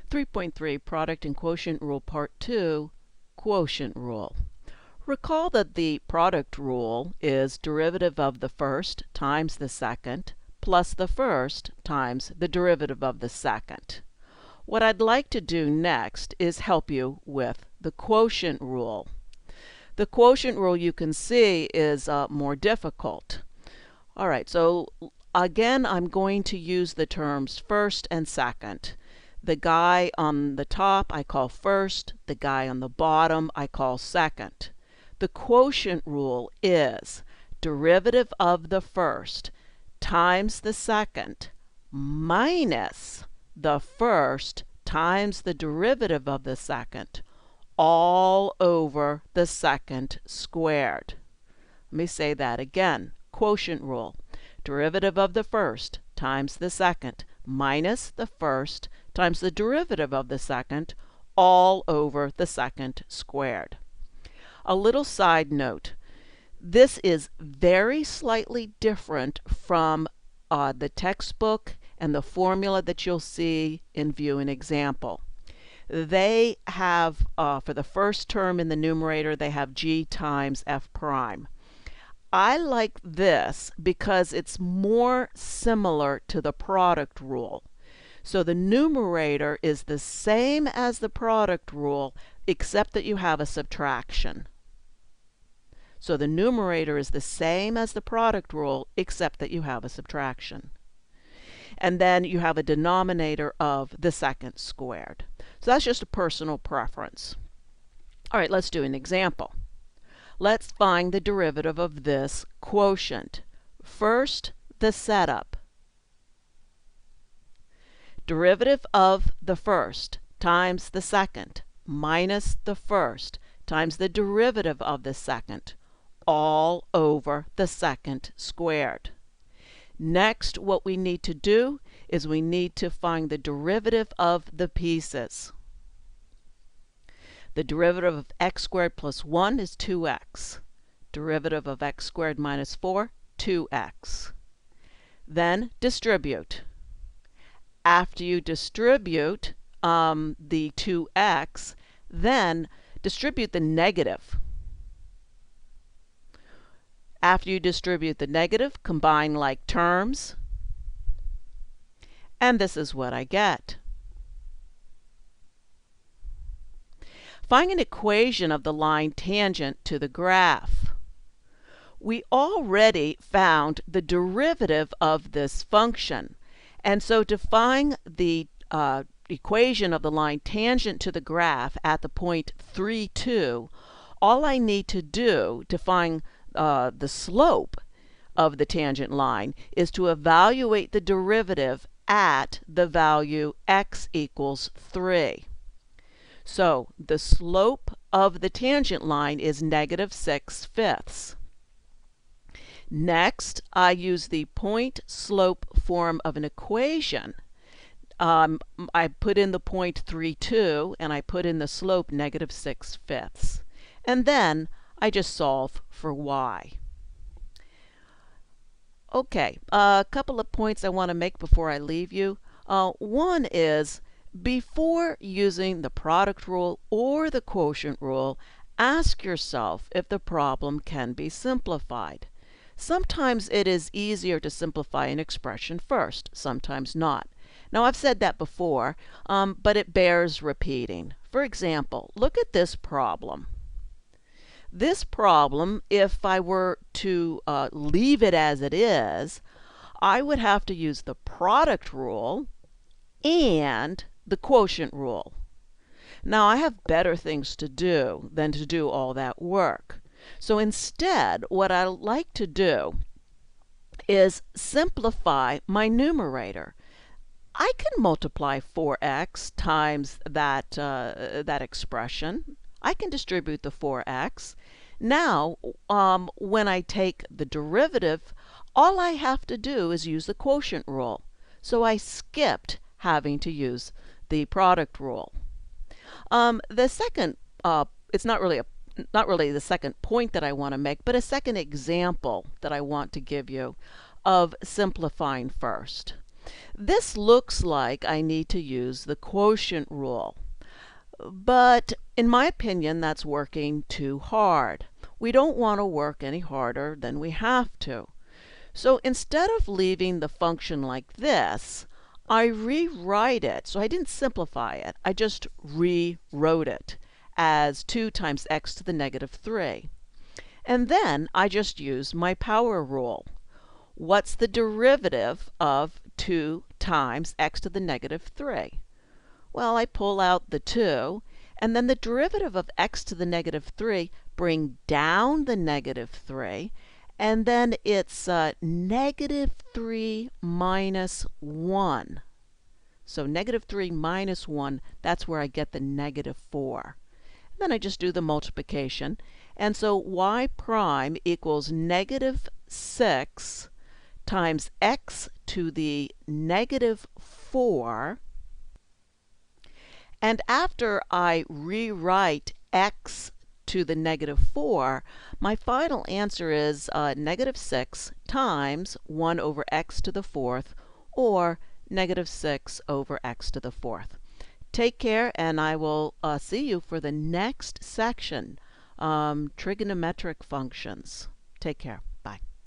3.3 Product and Quotient Rule Part 2, Quotient Rule. Recall that the product rule is derivative of the first times the second plus the first times the derivative of the second. What I'd like to do next is help you with the quotient rule. The quotient rule, you can see, is more difficult. All right, so again, I'm going to use the terms first and second. The guy on the top I call first, the guy on the bottom I call second. The quotient rule is derivative of the first times the second minus the first times the derivative of the second all over the second squared. Let me say that again. Quotient rule. Derivative of the first times the second minus the first times the derivative of the second all over the second squared. A little side note. This is very slightly different from the textbook and the formula that you'll see in View and Example. They have, for the first term in the numerator, they have g times f prime. I like this because it's more similar to the product rule. So the numerator is the same as the product rule, except that you have a subtraction. So the numerator is the same as the product rule, except that you have a subtraction. And then you have a denominator of the second squared. So that's just a personal preference. All right, let's do an example. Let's find the derivative of this quotient. First, the setup. Derivative of the first times the second minus the first times the derivative of the second all over the second squared. Next, what we need to do is we need to find the derivative of the pieces. The derivative of x squared plus 1 is 2x. Derivative of x squared minus 4, 2x. Then distribute. After you distribute the 2x, then distribute the negative. After you distribute the negative, combine like terms. And this is what I get. Find an equation of the line tangent to the graph. We already found the derivative of this function. And so to find the equation of the line tangent to the graph at the point 3, 2, all I need to do to find the slope of the tangent line is to evaluate the derivative at the value x equals 3. So the slope of the tangent line is negative 6/5. Next, I use the point slope form of an equation. I put in the point 3, 2, and I put in the slope negative 6/5. And then I just solve for y. Okay, a couple of points I want to make before I leave you. One is, before using the product rule or the quotient rule, ask yourself if the problem can be simplified. Sometimes it is easier to simplify an expression first, sometimes not. Now, I've said that before, but it bears repeating. For example, look at this problem. This problem, if I were to leave it as it is, I would have to use the product rule and the quotient rule. Now, I have better things to do than to do all that work. So instead, what I like to do is simplify my numerator. I can multiply 4x times that expression. I can distribute the 4x. Now, when I take the derivative, all I have to do is use the quotient rule. So I skipped having to use the product rule. The second, it's not really the second point that I want to make, but a second example that I want to give you of simplifying first. This looks like I need to use the quotient rule, but in my opinion that's working too hard. We don't want to work any harder than we have to. So instead of leaving the function like this, I rewrite it. So I didn't simplify it. I just rewrote it as 2 times x to the negative 3. And then I just use my power rule. What's the derivative of 2 times x to the negative 3? Well, I pull out the 2, and then the derivative of x to the negative 3, bring down the negative 3, and then it's negative 3 minus 1. So negative 3 minus 1, that's where I get the negative 4. And then I just do the multiplication. And so y prime equals negative 6 times x to the negative 4. And after I rewrite x to the negative 4, my final answer is negative 6 times 1 over x to the 4th, or negative 6 over x to the 4th. Take care, and I will see you for the next section, trigonometric functions. Take care.